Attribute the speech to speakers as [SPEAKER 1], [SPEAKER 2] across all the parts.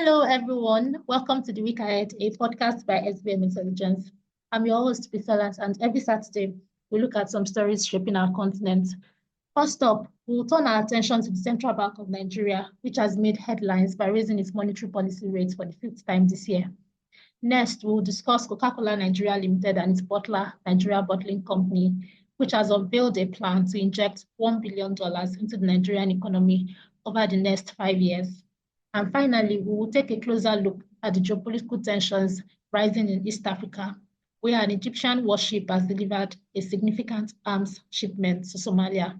[SPEAKER 1] Hello, everyone. Welcome to The Week Ahead, a podcast by SBM Intelligence. I'm your host, Bisola, and every Saturday, we look at some stories shaping our continent. First up, we'll turn our attention to the Central Bank of Nigeria, which has made headlines by raising its monetary policy rate for the fifth time this year. Next, we'll discuss Coca-Cola Nigeria Limited and its bottler, Nigeria Bottling Company, which has unveiled a plan to inject $1 billion into the Nigerian economy over the next 5 years. And finally, we will take a closer look at the geopolitical tensions rising in East Africa, where an Egyptian warship has delivered a significant arms shipment to Somalia.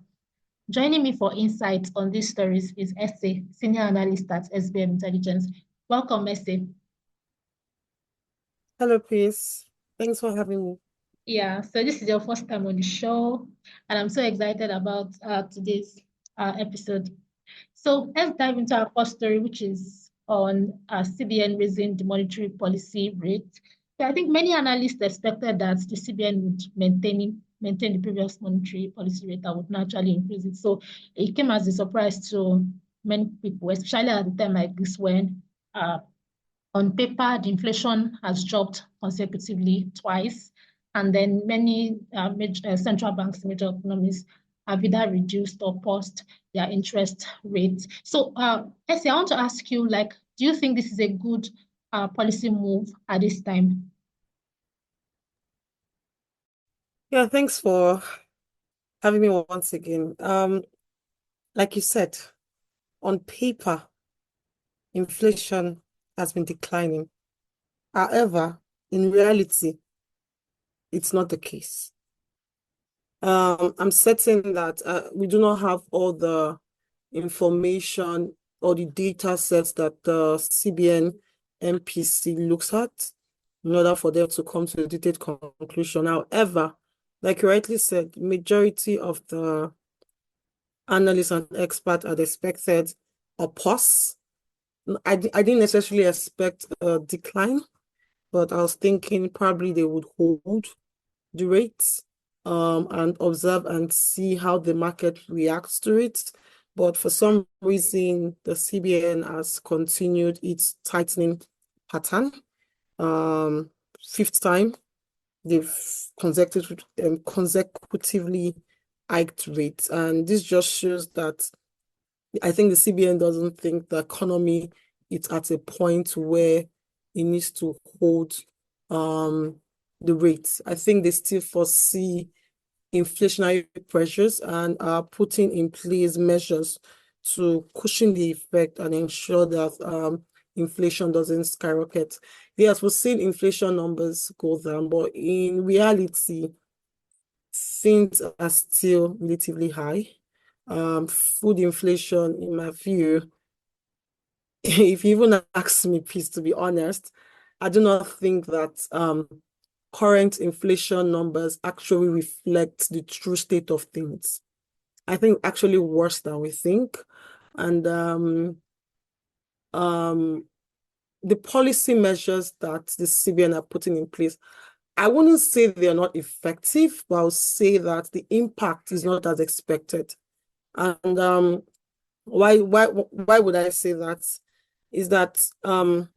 [SPEAKER 1] Joining me for insights on these stories is Ese, Senior Analyst at SBM Intelligence. Welcome, Ese.
[SPEAKER 2] Hello, Peace. Thanks for having me.
[SPEAKER 1] Yeah, so this is your first time on the show, and I'm so excited about today's episode. So let's dive into our first story, which is on CBN raising the monetary policy rate. So I think many analysts expected that the CBN would maintain the previous monetary policy rate and would naturally increase it. So it came as a surprise to many people, especially at a time like this when on paper, the inflation has dropped consecutively twice, and then many central banks, major economies, have either reduced or paused their interest rates. So, Essie, I want to ask you, do you think this is a good policy move at this time?
[SPEAKER 2] Yeah, thanks for having me once again. Like you said, on paper, inflation has been declining. However, in reality, it's not the case. I'm certain that we do not have all the information or the data sets that the CBN MPC looks at in order for them to come to a detailed conclusion. However, like you rightly said, majority of the analysts and experts had expected a pause. I didn't necessarily expect a decline, but I was thinking probably they would hold the rates and observe and see how the market reacts to it. But for some reason, the CBN has continued its tightening pattern. Fifth time, they've consecutively hiked rates. And this just shows that I think the CBN doesn't think the economy is at a point where it needs to hold the rates. I think they still foresee inflationary pressures and are putting in place measures to cushion the effect and ensure that inflation doesn't skyrocket. Yes, we've seen inflation numbers go down, but in reality, things are still relatively high. Food inflation, in my view, if you even ask me, please, to be honest, I do not think that current inflation numbers actually reflect the true state of things. I think actually worse than we think. And the policy measures that the CBN are putting in place, I wouldn't say they're not effective, but I'll say that the impact is not as expected. And why would I say that? Is that there are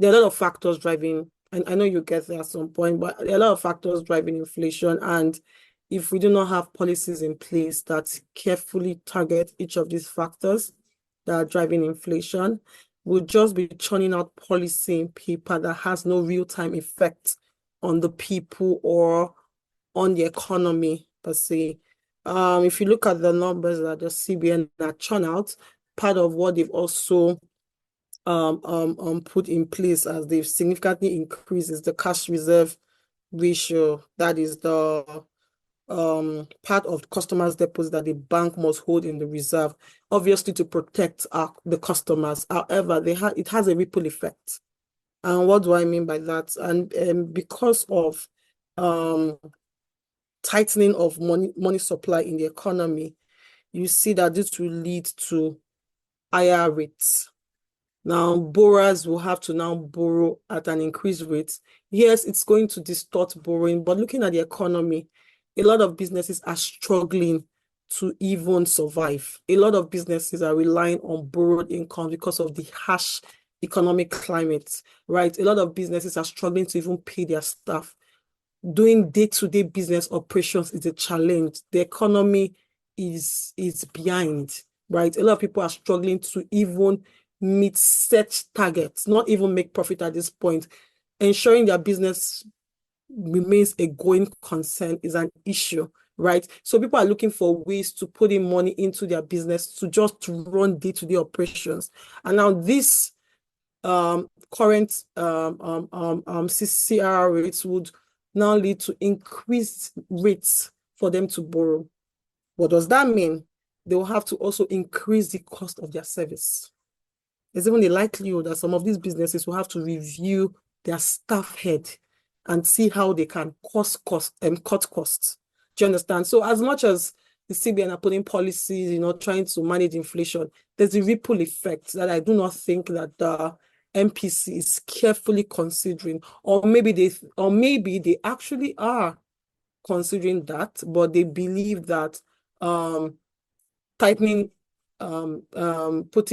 [SPEAKER 2] a lot of factors driving, and I know you get there at some point, but there are a lot of factors driving inflation. And if we do not have policies in place that carefully target each of these factors that are driving inflation, we'll just be churning out policy in paper that has no real-time effect on the people or on the economy per se. If you look at the numbers that the CBN that churn out, part of what they've also put in place as they've significantly increased is the cash reserve ratio. That is the part of customers' deposits that the bank must hold in the reserve, obviously to protect the customers. However, it has a ripple effect. And what do I mean by that? And because of tightening of money supply in the economy, you see that this will lead to higher rates. Now, borrowers will have to now borrow at an increased rate. Yes, it's going to distort borrowing, but looking at the economy, a lot of businesses are struggling to even survive. A lot of businesses are relying on borrowed income because of the harsh economic climate, right? A lot of businesses are struggling to even pay their staff. Doing day-to-day business operations is a challenge. The economy is behind, right? A lot of people are struggling to even meet set targets, not even make profit at this point. Ensuring their business remains a going concern is an issue, right? So people are looking for ways to put in money into their business to just run day-to-day operations. And now this current CCR rates would now lead to increased rates for them to borrow. What does that mean? They will have to also increase the cost of their service. There's even a likelihood that some of these businesses will have to review their staff head and see how they can cut costs. Do you understand? So as much as the CBN are putting policies, trying to manage inflation, there's a ripple effect that I do not think that the MPC is carefully considering, or maybe they actually are considering that, but they believe that putting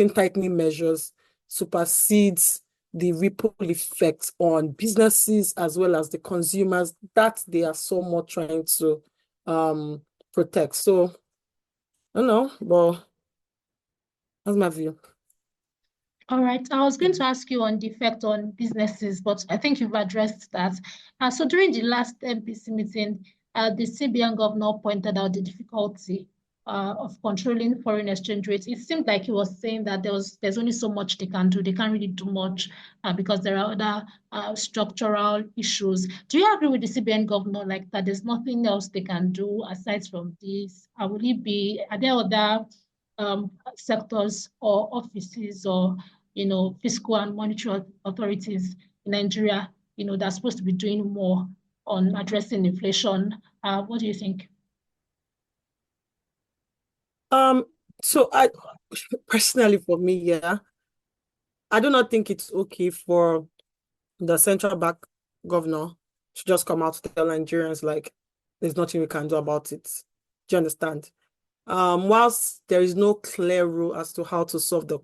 [SPEAKER 2] tightening measures supersedes the ripple effects on businesses as well as the consumers that they are so much trying to protect. So I don't know, but that's my view.
[SPEAKER 1] All right. I was going to ask you on the effect on businesses, but I think you've addressed that. So during the last MPC meeting, the CBN governor pointed out the difficulty of controlling foreign exchange rates. It seemed like he was saying that there's only so much they can do. They can't really do much because there are other structural issues. Do you agree with the CBN governor like that there's nothing else they can do aside from this? Are there other sectors or offices or fiscal and monetary authorities in Nigeria, that's supposed to be doing more on addressing inflation? What do you think?
[SPEAKER 2] So I personally, for me, yeah, I do not think it's okay for the central bank governor to just come out to tell Nigerians like there's nothing we can do about it. Do you understand? Whilst there is no clear rule as to how to solve the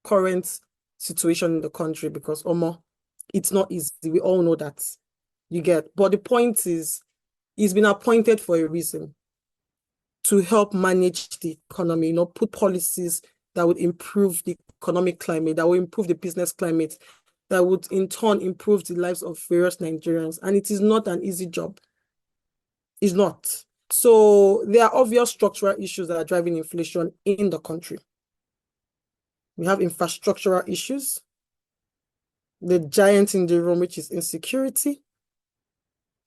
[SPEAKER 2] current situation in the country, because it's not easy. We all know that. You get. But the point is, he's been appointed for a reason, to help manage the economy, put policies that would improve the economic climate, that will improve the business climate, that would in turn improve the lives of various Nigerians. And it is not an easy job. It's not. So there are obvious structural issues that are driving inflation in the country. We have infrastructural issues, the giant in the room, which is insecurity,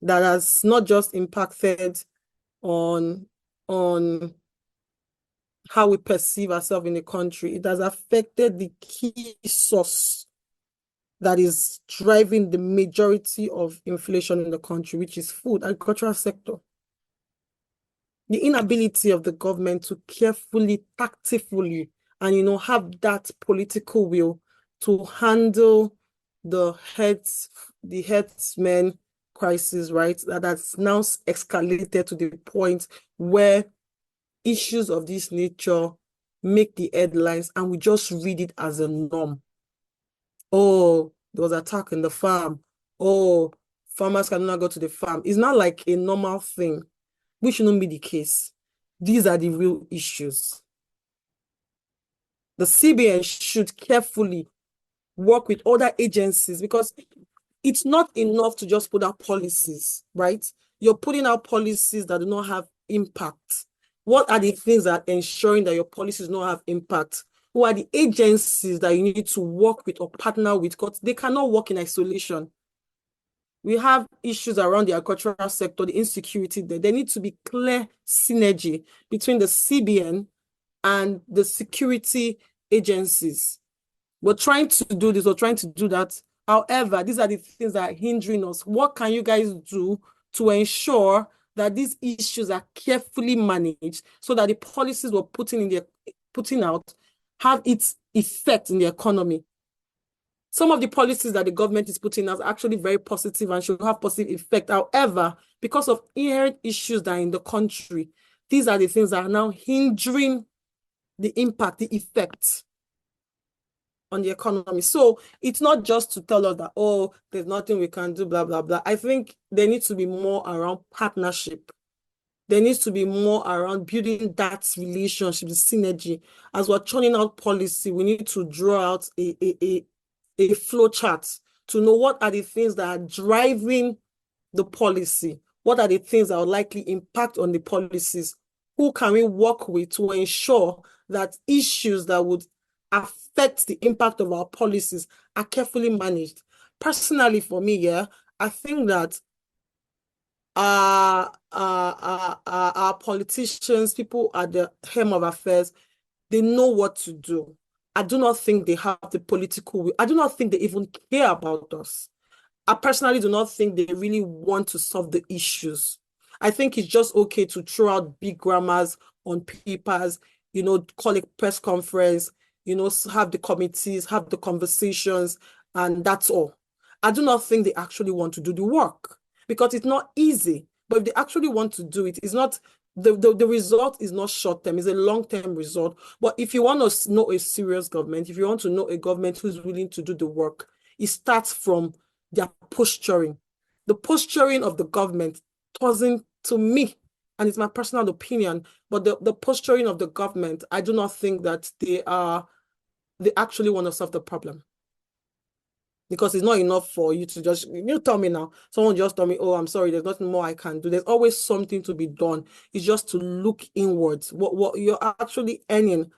[SPEAKER 2] that has not just impacted on how we perceive ourselves in the country. It has affected the key source that is driving the majority of inflation in the country, which is food, agricultural sector. The inability of the government to carefully, tactfully, and have that political will to handle the headsmen crisis, right? That has now escalated to the point where issues of this nature make the headlines and we just read it as a norm. Oh, there was an attack in the farm. Oh, farmers cannot go to the farm. It's not like a normal thing, which shouldn't be the case. These are the real issues. The CBN should carefully work with other agencies because it's not enough to just put out policies, right? You're putting out policies that do not have impact. What are the things that are ensuring that your policies do not have impact? Who are the agencies that you need to work with or partner with? Because they cannot work in isolation. We have issues around the agricultural sector, the insecurity there. There needs to be clear synergy between the CBN and the security agencies. We're trying to do this or trying to do that. However, these are the things that are hindering us. What can you guys do to ensure that these issues are carefully managed so that the policies we're putting out have its effect in the economy? Some of the policies that the government is putting out are actually very positive and should have positive effect. However, because of inherent issues that are in the country, these are the things that are now hindering the impact, the effect. on the economy. So it's not just to tell us that, oh, there's nothing we can do, blah, blah, blah. I think there needs to be more around partnership. There needs to be more around building that relationship, the synergy. As we're churning out policy, we need to draw out a flow chart to know what are the things that are driving the policy. What are the things that will likely impact on the policies? Who can we work with to ensure that issues that would affect the impact of our policies are carefully managed? Personally, for me, yeah, I think that our politicians, people at the helm of affairs, they know what to do. I do not think they have the political will. I do not think they even care about us. I personally do not think they really want to solve the issues. I think it's just okay to throw out big grammars on papers, call a press conference, have the committees, have the conversations, and that's all. I do not think they actually want to do the work because it's not easy. But if they actually want to do it, it's not the result is not short term, it's a long-term result. But if you want to know a serious government, if you want to know a government who's willing to do the work, it starts from their posturing. The posturing of the government doesn't, to me, and it's my personal opinion, but the posturing of the government, I do not think that they actually want to solve the problem. Because it's not enough for you to just, tell me now, someone just tell me, oh, I'm sorry, there's nothing more I can do. There's always something to be done. It's just to look inwards, what you're actually earning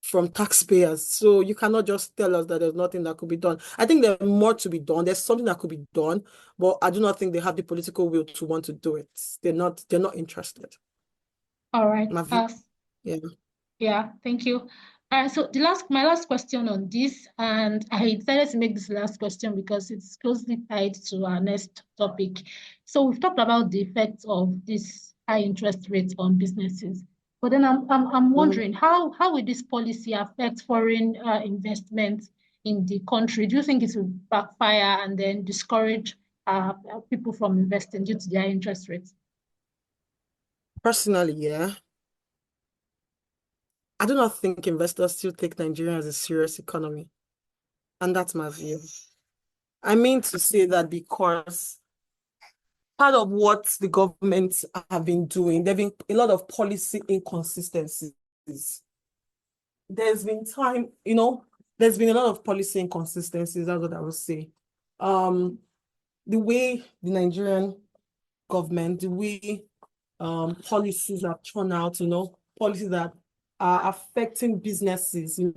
[SPEAKER 2] from taxpayers. So you cannot just tell us that there's nothing that could be done. I think there's more to be done. There's something that could be done, but I do not think they have the political will to want to do it. They're not interested.
[SPEAKER 1] All right.
[SPEAKER 2] Yeah.
[SPEAKER 1] Yeah, thank you. So my last question on this, and I decided to make this last question because it's closely tied to our next topic. So we've talked about the effects of this high interest rates on businesses, but then I'm wondering how will this policy affect foreign investment in the country? Do you think it will backfire and then discourage people from investing due to their interest rates?
[SPEAKER 2] Personally, yeah. I do not think investors still take Nigeria as a serious economy. And that's my view. I mean to say that because part of what the government have been doing, there have been a lot of policy inconsistencies. There's been there's been a lot of policy inconsistencies, that's what I would say. The way the Nigerian government, the way policies are turned out, policies that are affecting businesses, the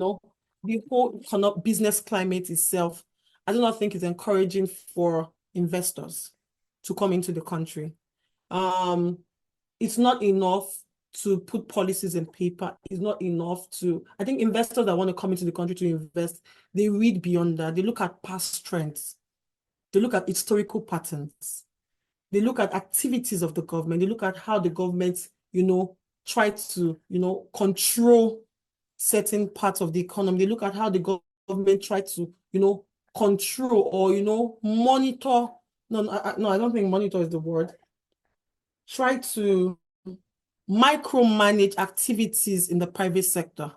[SPEAKER 2] whole business climate itself, I do not think is encouraging for investors to come into the country. It's not enough to put policies in paper. It's not enough I think investors that want to come into the country to invest, they read beyond that. They look at past trends. They look at historical patterns. They look at activities of the government. They look at how the government, try to, control certain parts of the economy. They look at how the government try to, control or, monitor. No, I don't think monitor is the word. Try to micromanage activities in the private sector.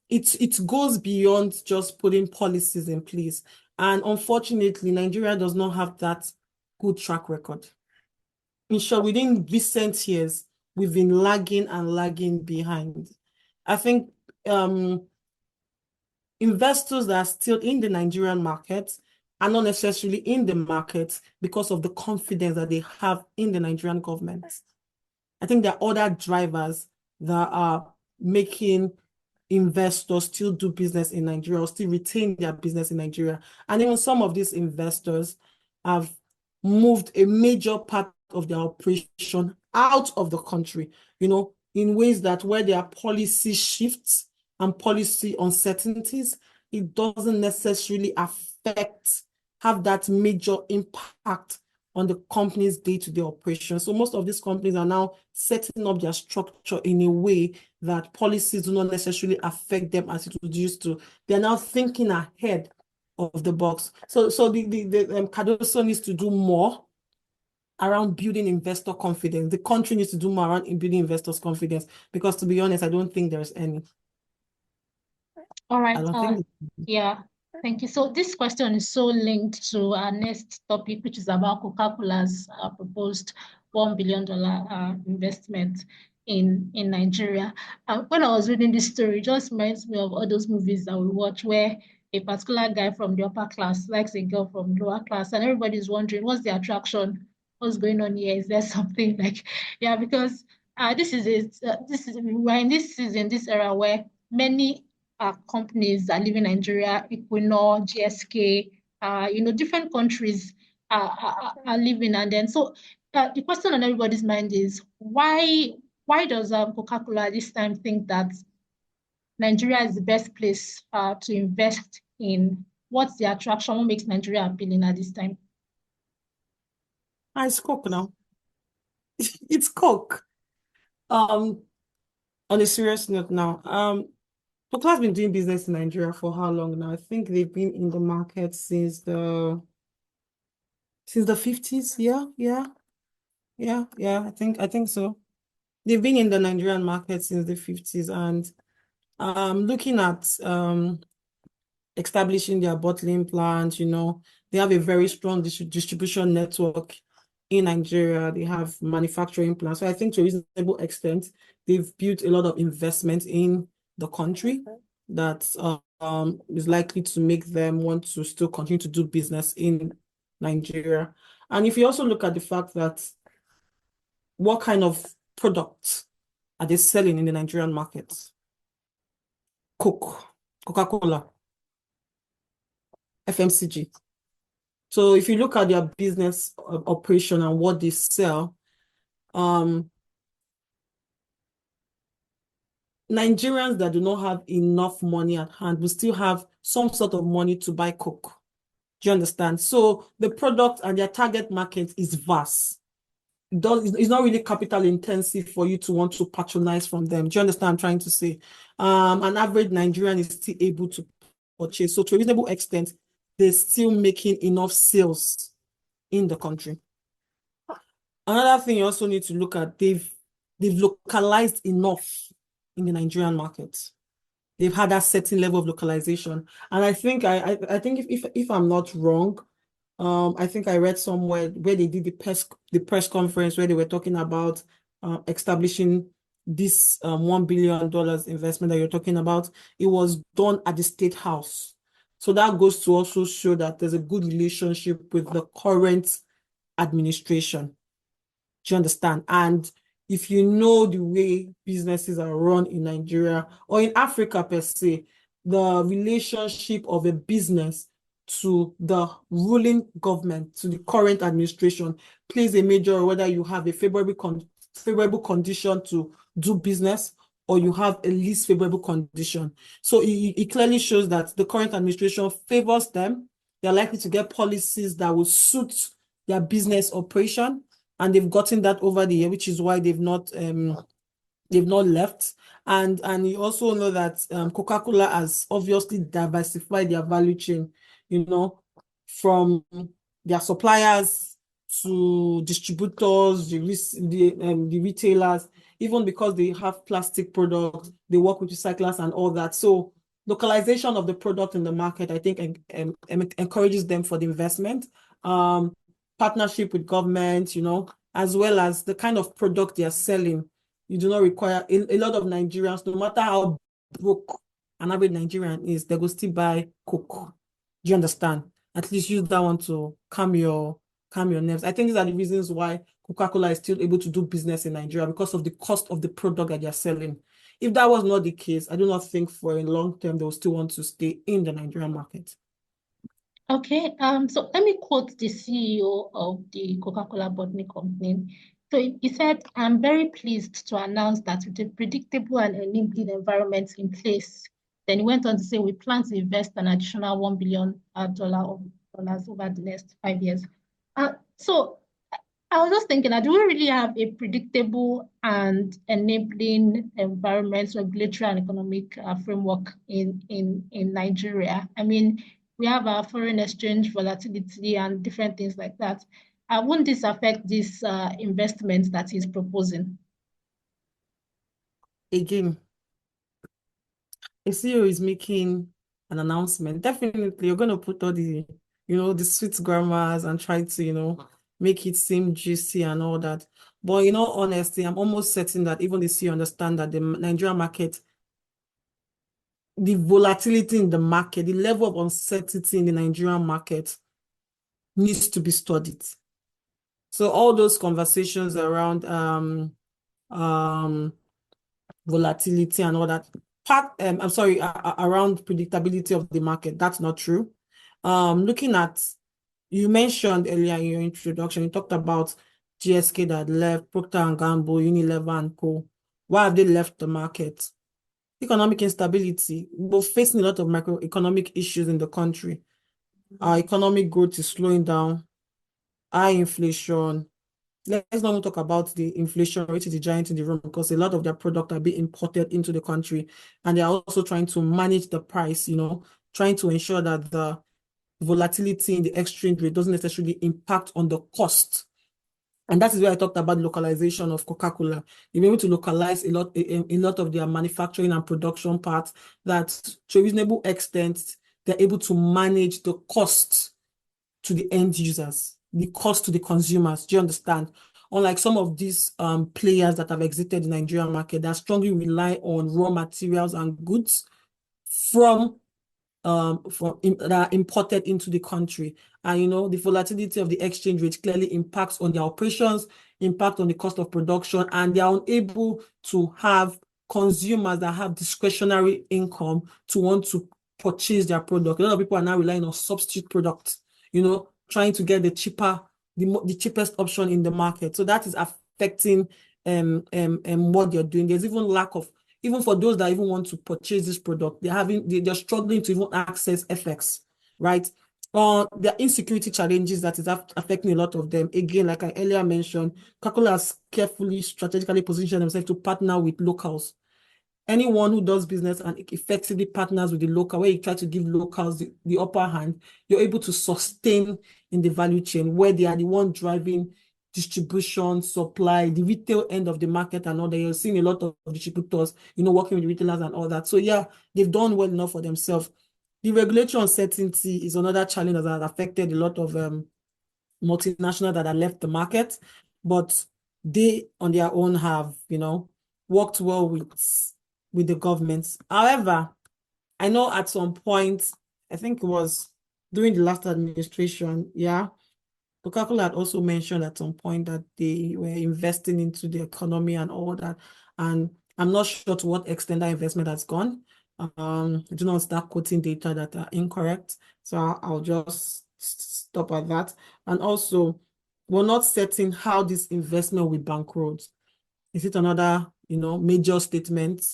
[SPEAKER 2] It goes beyond just putting policies in place. And unfortunately, Nigeria does not have that good track record. In short, within recent years, we've been lagging and lagging behind. I think investors that are still in the Nigerian market are not necessarily in the market because of the confidence that they have in the Nigerian government. I think there are other drivers that are making investors still do business in Nigeria or still retain their business in Nigeria. And even some of these investors have moved a major part of their operation out of the country, in ways that where there are policy shifts and policy uncertainties, it doesn't necessarily have that major impact on the company's day-to-day operation. So most of these companies are now setting up their structure in a way that policies do not necessarily affect them as it would used to. They're now thinking ahead of the box. So the Cardoso needs to do more around building investor confidence. The country needs to do more around building investors' confidence because, to be honest, I don't think there's any.
[SPEAKER 1] All
[SPEAKER 2] I
[SPEAKER 1] right.
[SPEAKER 2] don't think.
[SPEAKER 1] Yeah. Thank you. So this question is so linked to our next topic, which is about Coca-Cola's proposed $1 billion investment in Nigeria. When I was reading this story, it just reminds me of all those movies that we watch where a particular guy from the upper class likes a girl from the lower class, and everybody's wondering what's the attraction, what's going on here? Is there something like, yeah? Because this is it. We're in this season, this era where many companies that live in Nigeria, Equinor, GSK, different countries are living. And then, so the question on everybody's mind is why does Coca-Cola this time think that Nigeria is the best place to invest in? What's the attraction? What makes Nigeria appealing at this time?
[SPEAKER 2] It's Coke now. It's Coke. On a serious note now, Coca has been doing business in Nigeria for how long now? I think they've been in the market since the 50s. Yeah. I think so. They've been in the Nigerian market since the 50s, and looking at establishing their bottling plant, they have a very strong distribution network in Nigeria. They have manufacturing plants. So I think to a reasonable extent, they've built a lot of investment in the country that is likely to make them want to still continue to do business in Nigeria. And if you also look at the fact that what kind of products are they selling in the Nigerian market? Coca-Cola, FMCG. So if you look at their business operation and what they sell, Nigerians that do not have enough money at hand will still have some sort of money to buy Coke. Do you understand? So the product and their target market is vast. It's not really capital intensive for you to want to patronize from them. Do you understand what I'm trying to say? An average Nigerian is still able to purchase. So to a reasonable extent, they're still making enough sales in the country. Another thing you also need to look at, they've localized enough in the Nigerian market. They've had that certain level of localization. And I think if I'm not wrong, I think I read somewhere where they did the press conference where they were talking about establishing this $1 billion investment that you're talking about. It was done at the State House. So that goes to also show that there's a good relationship with the current administration. Do you understand? And if you know the way businesses are run in Nigeria or in Africa per se, the relationship of a business to the ruling government, to the current administration, plays a major role, whether you have a favorable condition to do business or you have a least favorable condition. So it clearly shows that the current administration favors them. They're likely to get policies that will suit their business operation, and they've gotten that over the year, which is why they've not left. And you also know that Coca-Cola has obviously diversified their value chain, from their suppliers to distributors, the retailers, even because they have plastic products, they work with recyclers and all that. So localization of the product in the market, I think, encourages them for the investment. Partnership with government, as well as the kind of product they are selling. You do not require a lot of Nigerians, no matter how broke an average Nigerian is, they will still buy Coke. Do you understand? At least use that one to calm your nerves. I think these are the reasons why Coca-Cola is still able to do business in Nigeria, because of the cost of the product that they're selling. If that was not the case, I do not think for a long term they will still want to stay in the Nigerian market.
[SPEAKER 1] Okay, so let me quote the CEO of the Coca-Cola Bottling Company. So he said, "I'm very pleased to announce that with a predictable and enabling environment in place." Then he went on to say, "We plan to invest an additional $1 billion over the next 5 years." So I was just thinking, do we really have a predictable and enabling environment, regulatory and economic framework in Nigeria? I mean, we have our foreign exchange volatility and different things like that. Won't this affect this investment that he's proposing?
[SPEAKER 2] Again, a CEO is making an announcement, definitely you're going to put all the, the sweet grammars and try to, make it seem juicy and all that. But in all honesty, I'm almost certain that even the CEO understand that the Nigerian market, the volatility in the market, the level of uncertainty in the Nigerian market needs to be studied. So all those conversations around volatility and all that, around predictability of the market, that's not true. Looking at, you mentioned earlier in your introduction, you talked about GSK that left, Procter and Gamble, Unilever and Co. Why have they left the market? Economic instability. We're facing a lot of macroeconomic issues in the country. Our economic growth is slowing down, high inflation. Let's not even talk about the inflation rate is the giant in the room, because a lot of their products are being imported into the country, and they're also trying to manage the price, trying to ensure that the volatility in the exchange rate doesn't necessarily impact on the cost. And that is where I talked about localization of Coca-Cola. They're able to localize a lot of their manufacturing and production parts, that to a reasonable extent, they're able to manage the cost to the end users, the cost to the consumers. Do you understand? Unlike some of these players that have exited the Nigerian market that strongly rely on raw materials and goods that are imported into the country. And the volatility of the exchange rate clearly impacts on their operations, impact on the cost of production, and they are unable to have consumers that have discretionary income to want to purchase their product. A lot of people are now relying on substitute products, trying to get the cheapest option in the market. So that is affecting what they're doing. There's even lack of, even for those that even want to purchase this product, they're struggling to even access FX, right? There are insecurity challenges that is affecting a lot of them. Again, like I earlier mentioned, Coca-Cola has carefully, strategically positioned themselves to partner with locals. Anyone who does business and effectively partners with the local, where you try to give locals the upper hand, you're able to sustain in the value chain, where they are the one driving distribution, supply, the retail end of the market and all that. You're seeing a lot of distributors, working with retailers and all that. So yeah, they've done well enough for themselves. The regulatory uncertainty is another challenge that has affected a lot of multinationals that have left the market, but they on their own have, worked well with the governments. However, I know at some point, I think it was during the last administration, Coca-Cola had also mentioned at some point that they were investing into the economy and all that. And I'm not sure to what extent that investment has gone. I do not start quoting data that are incorrect. So I'll just stop at that. And also, we're not certain how this investment will bankroll. Is it another, major statement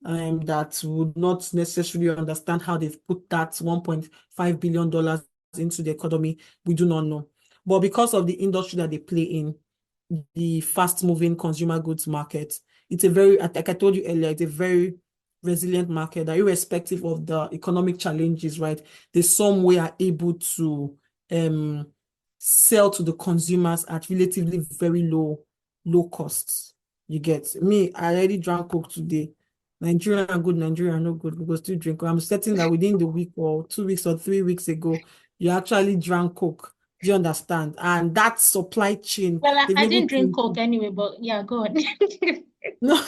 [SPEAKER 2] that would not necessarily understand how they've put that $1.5 billion into the economy? We do not know. But because of the industry that they play in, the fast-moving consumer goods market, it's a very, like I told you earlier, it's a very resilient market that irrespective of the economic challenges, right, they some way are able to sell to the consumers at relatively very low costs. You get me? I already drank Coke today. Nigerian are good, Nigerian no good. We go still drink. I'm certain that within the week or 2 weeks or 3 weeks ago, you actually drank Coke. Do you understand? And that supply chain.
[SPEAKER 1] Well, I didn't drink Coke anyway, but yeah, go on.
[SPEAKER 2] No.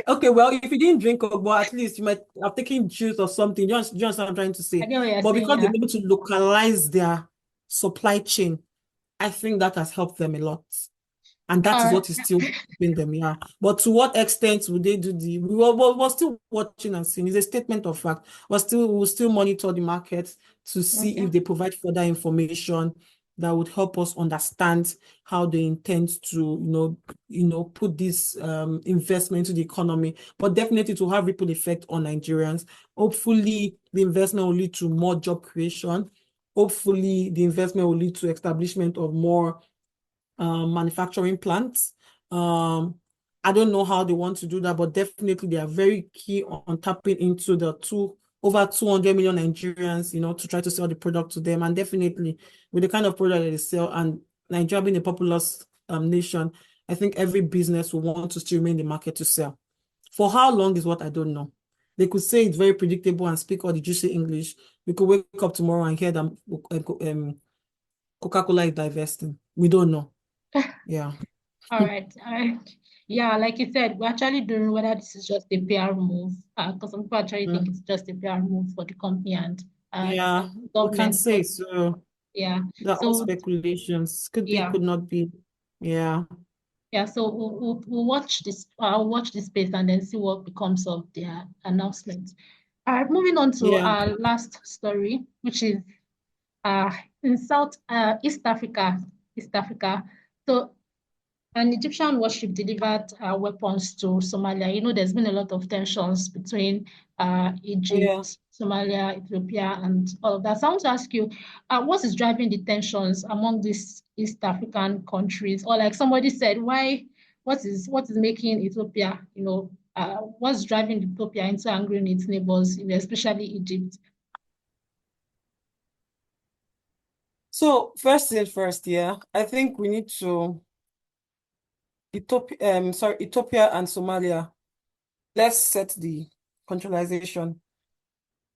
[SPEAKER 2] Okay, well, if you didn't drink Coke, but at least you might have taken juice or something. Do you understand what I'm trying to say?
[SPEAKER 1] I get what you're
[SPEAKER 2] But
[SPEAKER 1] saying,
[SPEAKER 2] because
[SPEAKER 1] yeah.
[SPEAKER 2] they're able to localize their supply chain, I think that has helped them a lot. And that is what is still helping them, yeah. But to what extent would they do we're still watching and seeing. It's a statement of fact. We'll still monitor the market to see if they provide further information that would help us understand how they intend to, put this investment into the economy, but definitely to have ripple effect on Nigerians. Hopefully, the investment will lead to more job creation. Hopefully, the investment will lead to establishment of more manufacturing plants. I don't know how they want to do that, but definitely they are very key on tapping into the over 200 million Nigerians, to try to sell the product to them. And definitely with the kind of product that they sell, and Nigeria being a populous nation, I think every business will want to still remain in the market to sell. For how long is what I don't know. They could say it's very predictable and speak all the juicy English. We could wake up tomorrow and hear them Coca-Cola is divesting. We don't know. Yeah.
[SPEAKER 1] All right, all right. Yeah, like you said, we actually don't know whether this is just a PR move, because some people actually think it's just a PR move for the company and
[SPEAKER 2] Yeah, we can
[SPEAKER 1] government.
[SPEAKER 2] say
[SPEAKER 1] But
[SPEAKER 2] so.
[SPEAKER 1] yeah,
[SPEAKER 2] There are all
[SPEAKER 1] so
[SPEAKER 2] speculations. Could be,
[SPEAKER 1] yeah,
[SPEAKER 2] could not be. Yeah.
[SPEAKER 1] yeah. So we'll watch this. I'll watch this space and then see what becomes of their announcement. All right, moving on to
[SPEAKER 2] Yeah.
[SPEAKER 1] our last story, which is uh in South East Africa. East Africa. So an Egyptian warship delivered weapons to Somalia. You know, there's been a lot of tensions between
[SPEAKER 2] Yeah.
[SPEAKER 1] Egypt, Somalia, Ethiopia, and all of that. So I want to ask you, what is driving the tensions among these East African countries? Or like somebody said, what is making Ethiopia, what's driving Ethiopia into angering its neighbors, especially Egypt?
[SPEAKER 2] So first thing first, yeah, I think we need to Ethiopia and Somalia. Let's set the contextualization.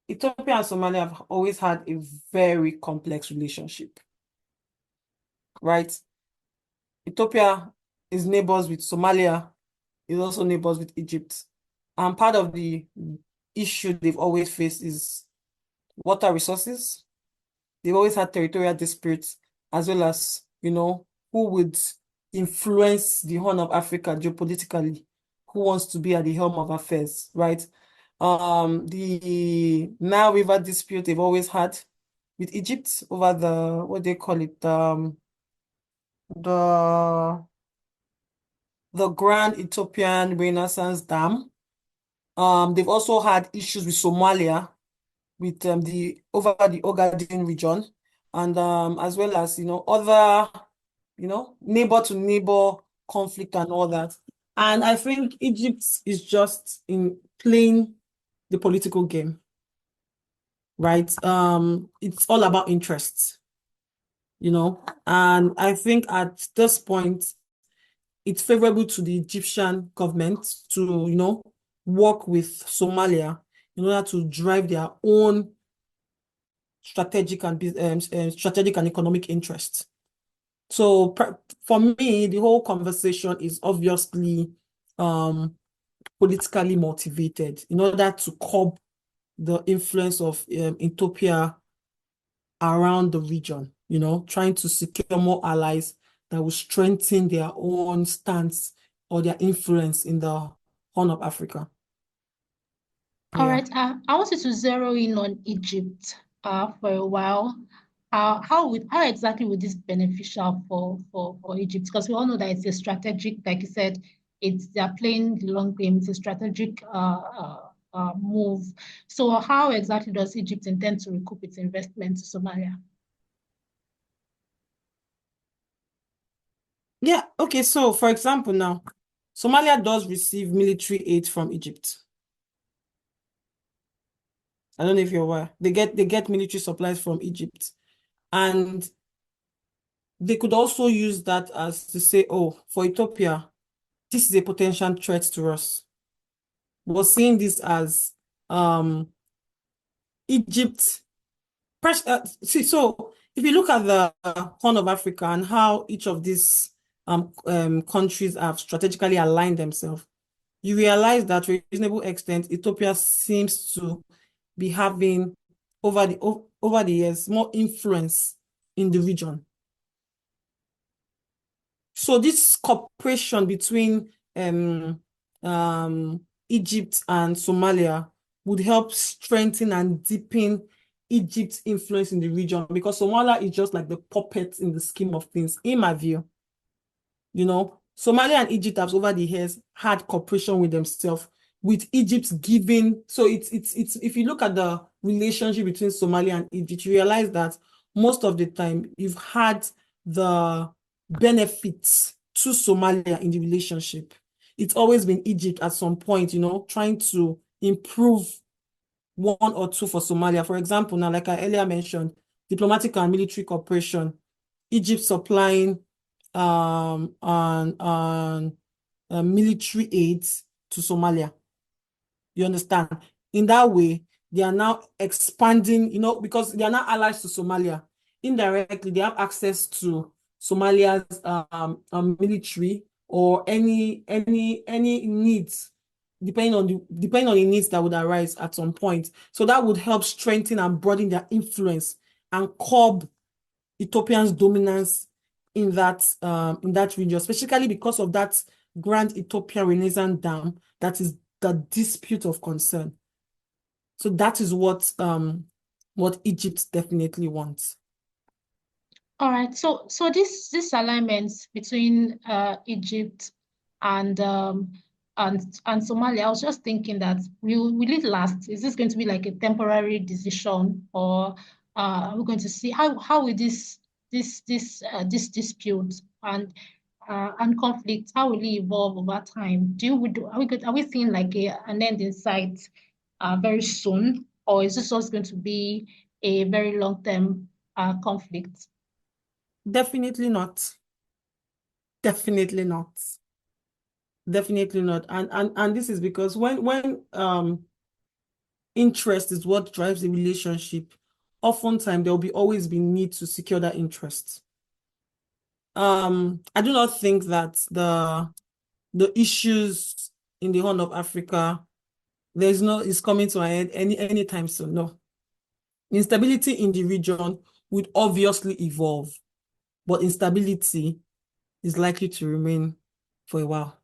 [SPEAKER 2] Ethiopia and Somalia have always had a very complex relationship, right? Ethiopia is neighbors with Somalia, is also neighbors with Egypt. And part of the issue they've always faced is water resources. They've always had territorial disputes, as well as, who would influence the Horn of Africa geopolitically, who wants to be at the helm of affairs, right? The Nile River dispute they've always had with Egypt over the, what they call it, the Grand Ethiopian Renaissance Dam. They've also had issues with Somalia, with the Ogaden region, and as well as other neighbor to neighbor conflict and all that. And I think Egypt is just in playing the political game, right? It's all about interests, and I think at this point it's favorable to the Egyptian government to, work with Somalia in order to drive their own strategic and economic interests. So for me, the whole conversation is obviously politically motivated in order to curb the influence of Ethiopia around the region, trying to secure more allies that will strengthen their own stance or their influence in the Horn of Africa.
[SPEAKER 1] All
[SPEAKER 2] Yeah.
[SPEAKER 1] right, I want you to zero in on Egypt for a while. How exactly would this be beneficial for Egypt? Because we all know that it's a strategic, like you said, they're playing the long game. It's a strategic move. So how exactly does Egypt intend to recoup its investment to Somalia?
[SPEAKER 2] Yeah. Okay. So, for example, now, Somalia does receive military aid from Egypt. I don't know if you're aware. They get military supplies from Egypt, and they could also use that as to say, oh, for Ethiopia, this is a potential threat to us. We're seeing this as Egypt. So if you look at the Horn of Africa and how each of these countries have strategically aligned themselves, you realize that to a reasonable extent, Ethiopia seems to be having over the years more influence in the region. So this cooperation between Egypt and Somalia would help strengthen and deepen Egypt's influence in the region, because Somalia is just like the puppet in the scheme of things, in my view. Somalia and Egypt have over the years had cooperation with themselves, with Egypt giving. So it's if you look at the relationship between Somalia and Egypt, you realize that most of the time you've had the benefits to Somalia in the relationship. It's always been Egypt at some point, trying to improve one or two for Somalia. For example, now, like I earlier mentioned, diplomatic and military cooperation, Egypt supplying on military aid to Somalia. You understand? in that way, they are now expanding, because they are now allies to Somalia. Indirectly, they have access to Somalia's military or any needs, depending on the needs that would arise at some point. So that would help strengthen and broaden their influence and curb Ethiopia's dominance in that region, especially because of that Grand Ethiopia Renaissance Dam that is the dispute of concern. So that is what Egypt definitely wants.
[SPEAKER 1] All right. So this alignments between Egypt and and Somalia, I was just thinking that will it last? Is this going to be like a temporary decision, or are we going to see how will this dispute and conflict, how will it evolve over time? Are we seeing like an end in sight very soon, or is this just going to be a very long-term conflict?
[SPEAKER 2] Definitely not. Definitely not. Definitely not. And this is because when interest is what drives a relationship, oftentimes there will always be need to secure that interest. I do not think that the issues in the Horn of Africa is coming to an end anytime soon. No. Instability in the region would obviously evolve, but instability is likely to remain for a while.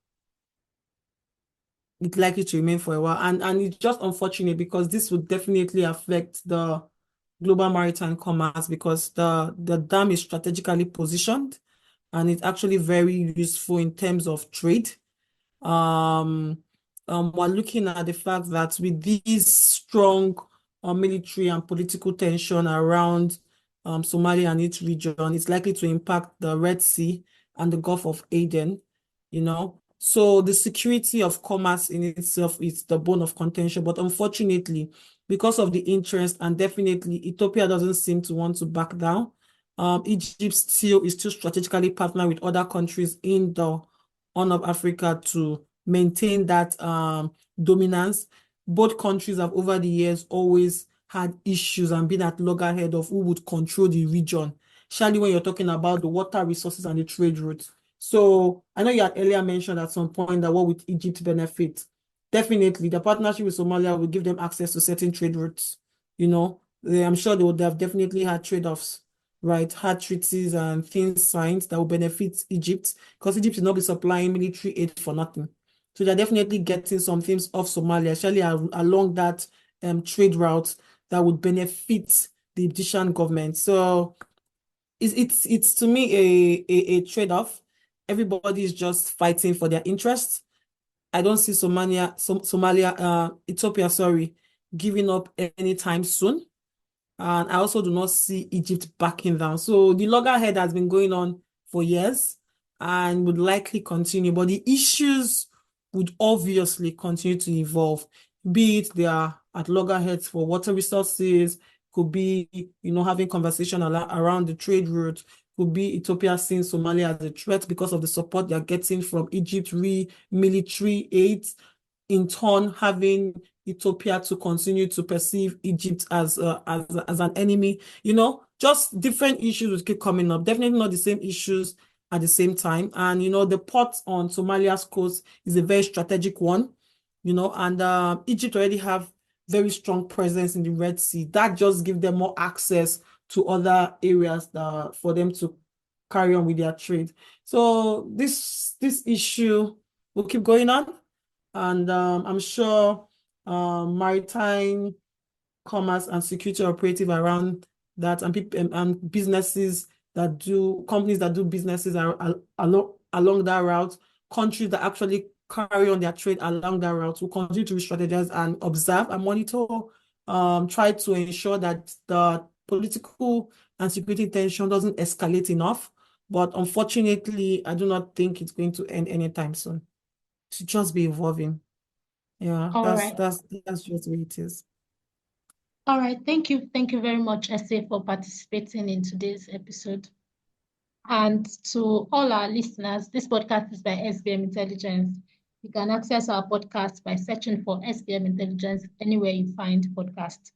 [SPEAKER 2] It's likely to remain for a while. And it's just unfortunate because this would definitely affect the global maritime commerce because the dam is strategically positioned and it's actually very useful in terms of trade. We're looking at the fact that with these strong military and political tension around Somalia and its region, it's likely to impact the Red Sea and the Gulf of Aden, So the security of commerce in itself is the bone of contention. But unfortunately, because of the interest, and definitely Ethiopia doesn't seem to want to back down, Egypt is still strategically partnered with other countries in the Horn of Africa to maintain that dominance. Both countries have over the years always had issues and been at loggerhead of who would control the region, especially when you're talking about the water resources and the trade routes. So I know you had earlier mentioned at some point that what would Egypt benefit? Definitely, the partnership with Somalia will give them access to certain trade routes. I'm sure they would have definitely had trade-offs, right? Had treaties and things signed that will benefit Egypt because Egypt will not be supplying military aid for nothing. So they're definitely getting some things off Somalia, especially along that trade route that would benefit the Egyptian government. So it's to me a trade-off. Everybody is just fighting for their interests. I don't see Ethiopia, sorry, giving up anytime soon. And I also do not see Egypt backing down. So the loggerhead has been going on for years and would likely continue, but the issues would obviously continue to evolve. Be it they are at loggerheads for water resources, could be, having conversation around the trade route, could be Ethiopia seeing Somalia as a threat because of the support they're getting from Egypt military aid, in turn having Ethiopia to continue to perceive Egypt as an enemy. Just different issues will keep coming up. Definitely not the same issues at the same time. And the port on Somalia's coast is a very strategic one. And Egypt already have very strong presence in the Red Sea. That just gives them more access to other areas for them to carry on with their trade. So this issue will keep going on. And I'm sure maritime commerce and security operative around that and people and businesses companies that do businesses along that route, countries that actually carry on their trade along that route will continue to strategize and observe and monitor, try to ensure that the political and security tension doesn't escalate enough. But unfortunately, I do not think it's going to end anytime soon. It should just be evolving. Yeah,
[SPEAKER 1] All
[SPEAKER 2] that's
[SPEAKER 1] right.
[SPEAKER 2] that's that's just the way it is.
[SPEAKER 1] All right. Thank you. Thank you very much, Essay, for participating in today's episode. And to all our listeners, this podcast is by SBM Intelligence. You can access our podcast by searching for SBM Intelligence anywhere you find podcasts.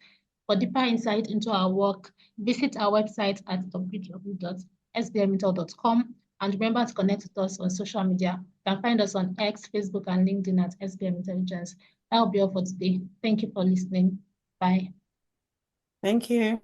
[SPEAKER 1] For deeper insight into our work, visit our website at www.sbmintel.com and remember to connect with us on social media. You can find us on X, Facebook, and LinkedIn at SBM Intelligence. That will be all for today. Thank you for listening. Bye.
[SPEAKER 2] Thank you.